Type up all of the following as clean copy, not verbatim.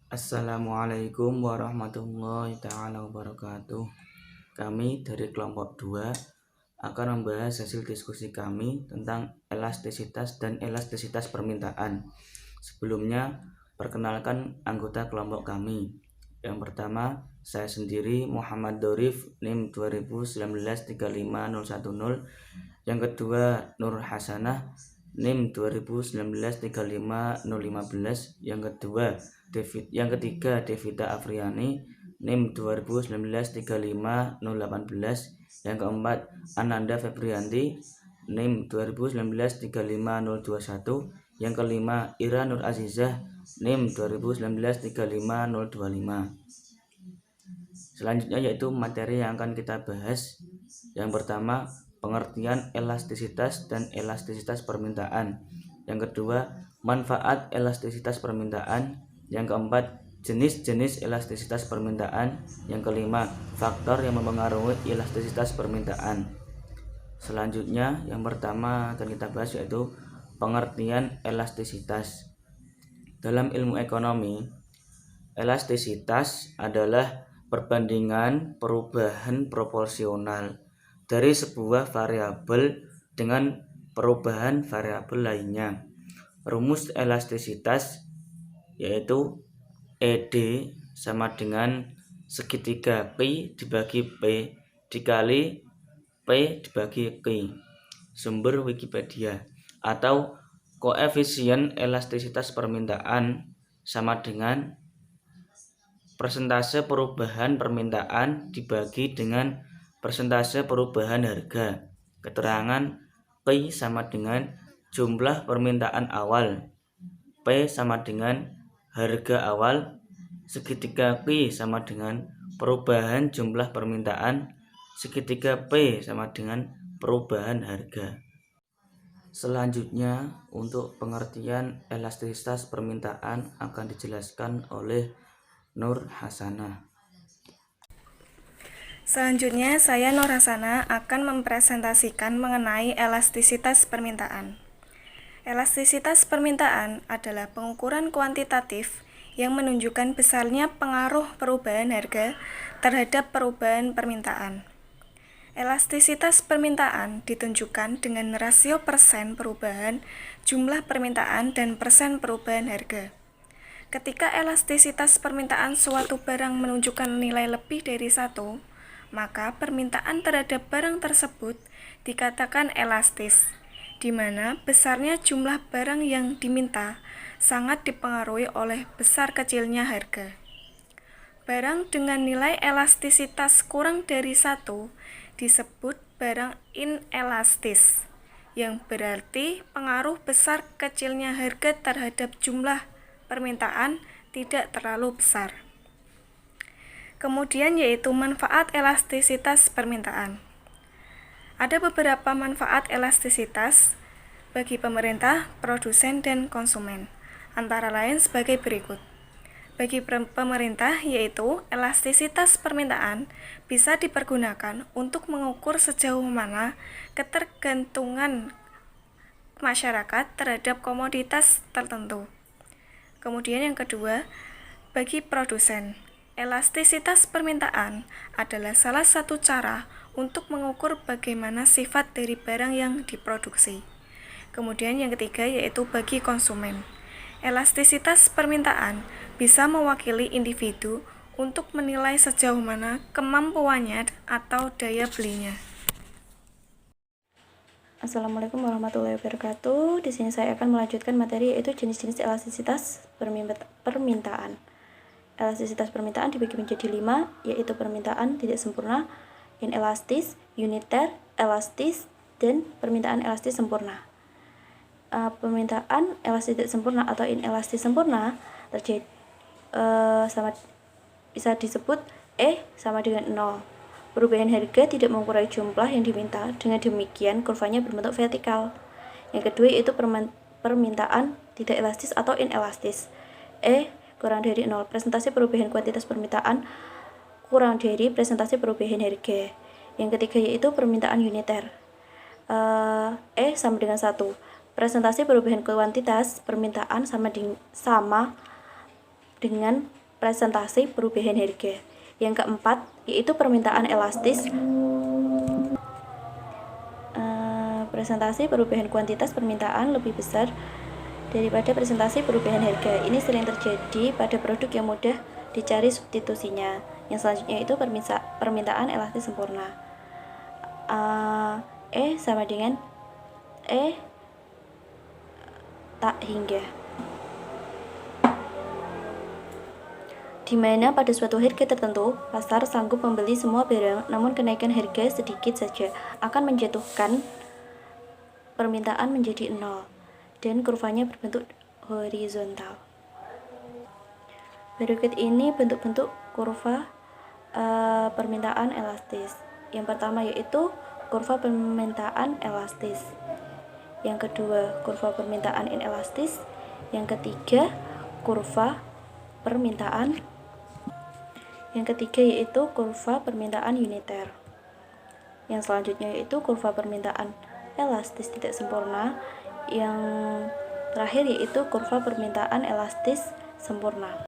Assalamualaikum warahmatullahi taala wabarakatuh. Kami dari kelompok 2 akan membahas hasil diskusi kami tentang elastisitas dan elastisitas permintaan. Sebelumnya, perkenalkan anggota kelompok kami. Yang pertama, saya sendiri Muhammad Dorif, NIM 2019 35010. Yang kedua, Nur Hasanah, NIM 2019 35015. Yang ketiga, Devita Afriani, NIM 2019 35018. Yang keempat, Ananda Febrianti, NIM 2019 35021. Yang kelima, Ira Nur Azizah, NIM 2019 35025. Selanjutnya yaitu materi yang akan kita bahas. Yang pertama, pengertian elastisitas dan elastisitas permintaan. Yang kedua, manfaat elastisitas permintaan. Yang keempat, jenis-jenis elastisitas permintaan. Yang kelima, faktor yang mempengaruhi elastisitas permintaan. Selanjutnya, yang pertama akan kita bahas yaitu pengertian elastisitas. Dalam ilmu ekonomi, elastisitas adalah perbandingan perubahan proporsional dari sebuah variabel dengan perubahan variabel lainnya. Rumus elastisitas yaitu ED sama dengan segitiga Q dibagi P dikali P dibagi Q. Sumber Wikipedia. Atau koefisien elastisitas permintaan sama dengan persentase perubahan permintaan dibagi dengan persentase perubahan harga. Keterangan Q sama dengan jumlah permintaan awal, P sama dengan harga awal, segitiga Q sama dengan perubahan jumlah permintaan, segitiga P sama dengan perubahan harga. Selanjutnya, untuk pengertian elastisitas permintaan akan dijelaskan oleh Nur Hasanah. Selanjutnya, saya Nur Hasanah akan mempresentasikan mengenai elastisitas permintaan. Elastisitas permintaan adalah pengukuran kuantitatif yang menunjukkan besarnya pengaruh perubahan harga terhadap perubahan permintaan. Elastisitas permintaan ditunjukkan dengan rasio persen perubahan jumlah permintaan dan persen perubahan harga. Ketika elastisitas permintaan suatu barang menunjukkan nilai lebih dari 1, maka permintaan terhadap barang tersebut dikatakan elastis, di mana besarnya jumlah barang yang diminta sangat dipengaruhi oleh besar kecilnya harga. Barang dengan nilai elastisitas kurang dari 1 disebut barang inelastis, yang berarti pengaruh besar kecilnya harga terhadap jumlah permintaan tidak terlalu besar. Kemudian yaitu manfaat elastisitas permintaan. Ada beberapa manfaat elastisitas bagi pemerintah, produsen, dan konsumen, antara lain sebagai berikut. Bagi pemerintah, yaitu elastisitas permintaan bisa dipergunakan untuk mengukur sejauh mana ketergantungan masyarakat terhadap komoditas tertentu. Kemudian yang kedua, bagi produsen, elastisitas permintaan adalah salah satu cara untuk mengukur bagaimana sifat dari barang yang diproduksi. Kemudian yang ketiga yaitu bagi konsumen. Elastisitas permintaan bisa mewakili individu untuk menilai sejauh mana kemampuannya atau daya belinya. Assalamualaikum warahmatullahi wabarakatuh. Di sini saya akan melanjutkan materi yaitu jenis-jenis elastisitas permintaan. Elastisitas permintaan dibagi menjadi 5, yaitu permintaan tidak sempurna, inelastis, uniter, elastis, dan permintaan elastis sempurna. Permintaan elastis tidak sempurna atau inelastis sempurna terjadi bisa disebut E sama dengan 0. Perubahan harga tidak mengurangi jumlah yang diminta, dengan demikian kurvanya berbentuk vertikal. Yang kedua yaitu permintaan tidak elastis atau inelastis. E kurang dari 0, presentasi perubahan kuantitas permintaan kurang dari presentasi perubahan harga. Yang ketiga yaitu permintaan uniter. E sama dengan 1, presentasi perubahan kuantitas permintaan sama dengan presentasi perubahan harga. Yang keempat, yaitu permintaan elastis. Presentasi perubahan kuantitas permintaan lebih besar daripada presentasi perubahan harga. Ini sering terjadi pada produk yang mudah dicari substitusinya. Yang selanjutnya itu permintaan elastis sempurna. Sama dengan tak hingga. Di mana pada suatu harga tertentu, pasar sanggup membeli semua barang, namun kenaikan harga sedikit saja akan menjatuhkan permintaan menjadi nol, dan kurvanya berbentuk horizontal. Berikut ini bentuk-bentuk kurva permintaan elastis. Yang pertama yaitu kurva permintaan elastis. Yang kedua, kurva permintaan inelastis. Yang ketiga, kurva permintaan. Yang ketiga yaitu kurva permintaan uniter. Yang selanjutnya yaitu kurva permintaan elastis tidak sempurna. Yang terakhir yaitu kurva permintaan elastis sempurna.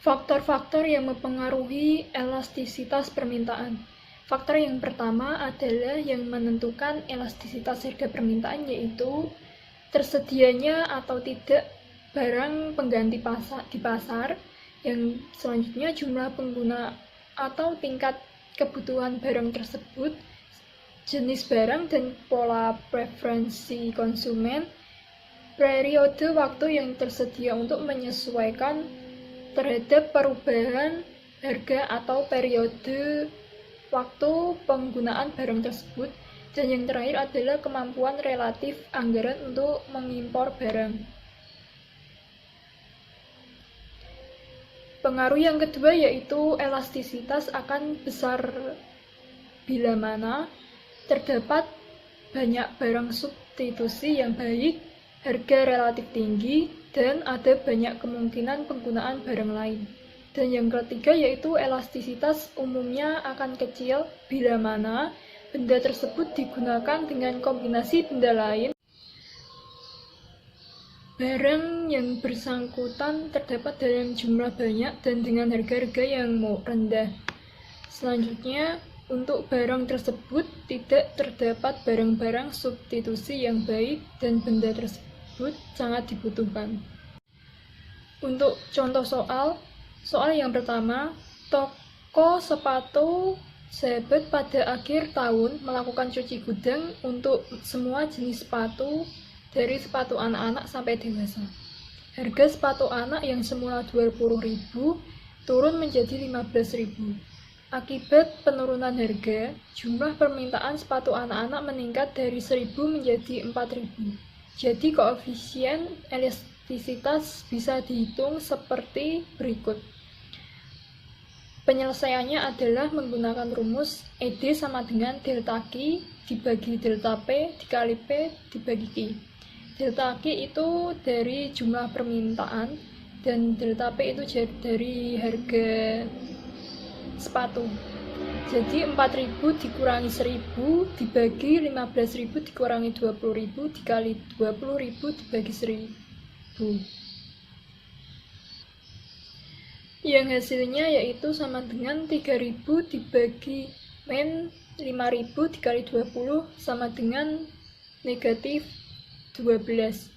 Faktor-faktor yang mempengaruhi elastisitas permintaan. Faktor yang pertama adalah yang menentukan elastisitas harga permintaan, yaitu tersedianya atau tidak barang pengganti di pasar. Yang selanjutnya jumlah pengguna atau tingkat kebutuhan barang tersebut, jenis barang dan pola preferensi konsumen, periode waktu yang tersedia untuk menyesuaikan terhadap perubahan harga atau periode waktu penggunaan barang tersebut, dan yang terakhir adalah kemampuan relatif anggaran untuk mengimpor barang. Pengaruh yang kedua yaitu elastisitas akan besar bila mana terdapat banyak barang substitusi yang baik, harga relatif tinggi, dan ada banyak kemungkinan penggunaan barang lain. Dan yang ketiga yaitu elastisitas umumnya akan kecil bila mana benda tersebut digunakan dengan kombinasi benda lain. Barang yang bersangkutan terdapat dalam jumlah banyak dan dengan harga-harga yang rendah. Selanjutnya, untuk barang tersebut tidak terdapat barang-barang substitusi yang baik dan benda tersebut sangat dibutuhkan. Untuk contoh soal yang pertama, toko sepatu Sahabat pada akhir tahun melakukan cuci gudang untuk semua jenis sepatu, dari sepatu anak-anak sampai dewasa. Harga sepatu anak yang semula 20.000 turun menjadi 15.000. Akibat penurunan harga, jumlah permintaan sepatu anak-anak meningkat dari 1.000 menjadi 4.000. Jadi koefisien elastisitas bisa dihitung seperti berikut. Penyelesaiannya adalah menggunakan rumus ED sama dengan delta Q dibagi delta P dikali P dibagi Q. Delta Q itu dari jumlah permintaan dan delta P itu dari harga sepatu. Jadi 4.000 dikurangi 1.000 dibagi 15.000 dikurangi 20.000 dikali 20.000 dibagi 1.000. Yang hasilnya yaitu sama dengan 3.000 dibagi min 5.000 dikali 20 sama dengan negatif 12.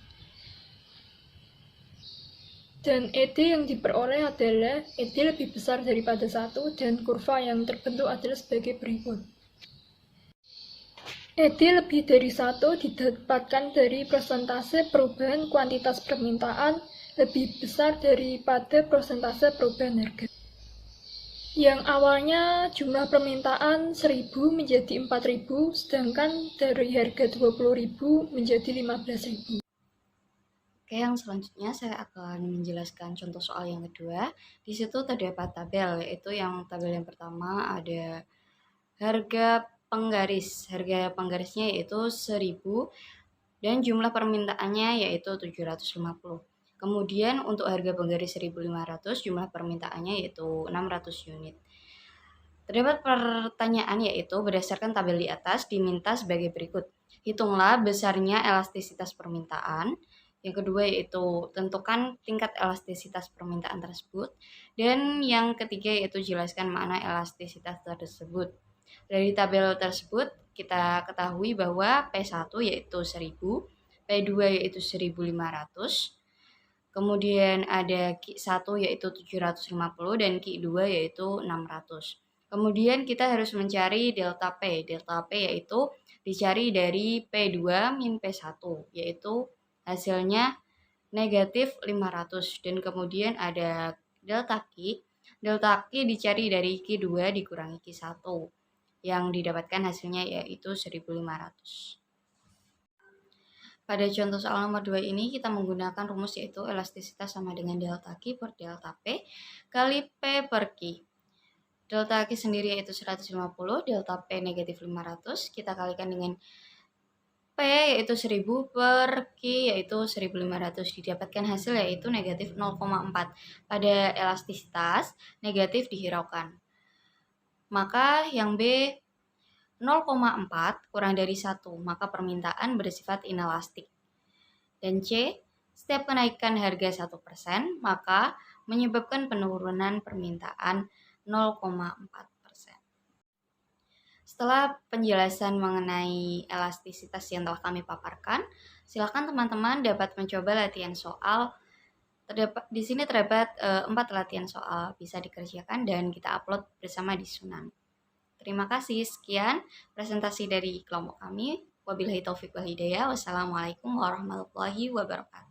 Dan ED yang diperoleh adalah ED lebih besar daripada 1 dan kurva yang terbentuk adalah sebagai berikut. ED lebih dari 1 didapatkan dari persentase perubahan kuantitas permintaan lebih besar daripada persentase perubahan harga. Yang awalnya jumlah permintaan 1.000 menjadi 4.000, sedangkan dari harga 20.000 menjadi 15.000. Oke, yang selanjutnya saya akan menjelaskan contoh soal yang kedua. Di situ terdapat tabel, yaitu yang tabel yang pertama ada harga penggaris. Harga penggarisnya yaitu 1.000 dan jumlah permintaannya yaitu 750. Kemudian untuk harga penggaris 1.500 jumlah permintaannya yaitu 600 unit. Terdapat pertanyaan yaitu berdasarkan tabel di atas diminta sebagai berikut. Hitunglah besarnya elastisitas permintaan Yang kedua yaitu tentukan tingkat elastisitas permintaan tersebut. Dan yang ketiga yaitu jelaskan makna elastisitas tersebut. Dari tabel tersebut kita ketahui bahwa P1 yaitu 1000, P2 yaitu 1500, kemudian ada Q1 yaitu 750 dan Q2 yaitu 600. Kemudian kita harus mencari delta P. Delta P yaitu dicari dari P2 min P1, yaitu hasilnya negatif 500. Dan kemudian ada delta Q. Delta Q dicari dari Q2 dikurangi Q1, yang didapatkan hasilnya yaitu 1500. Pada contoh soal nomor 2 ini kita menggunakan rumus yaitu elastisitas sama dengan delta Q per delta P kali P per Q. Delta Q sendiri yaitu 150, delta P negatif 500, kita kalikan dengan P yaitu 1000 per Q yaitu 1500, didapatkan hasil yaitu negatif 0,4. Pada elastisitas, negatif dihiraukan. Maka yang B 0,4 kurang dari 1, maka permintaan bersifat inelastik. Dan C, setiap kenaikan harga 1%, maka menyebabkan penurunan permintaan 0,4%. Setelah penjelasan mengenai elastisitas yang telah kami paparkan, silakan teman-teman dapat mencoba latihan soal. Di sini terdapat 4 latihan soal bisa dikerjakan dan kita upload bersama di Sunan. Terima kasih, sekian presentasi dari kelompok kami. Wabillahi taufiq wal hidayah. Wassalamualaikum warahmatullahi wabarakatuh.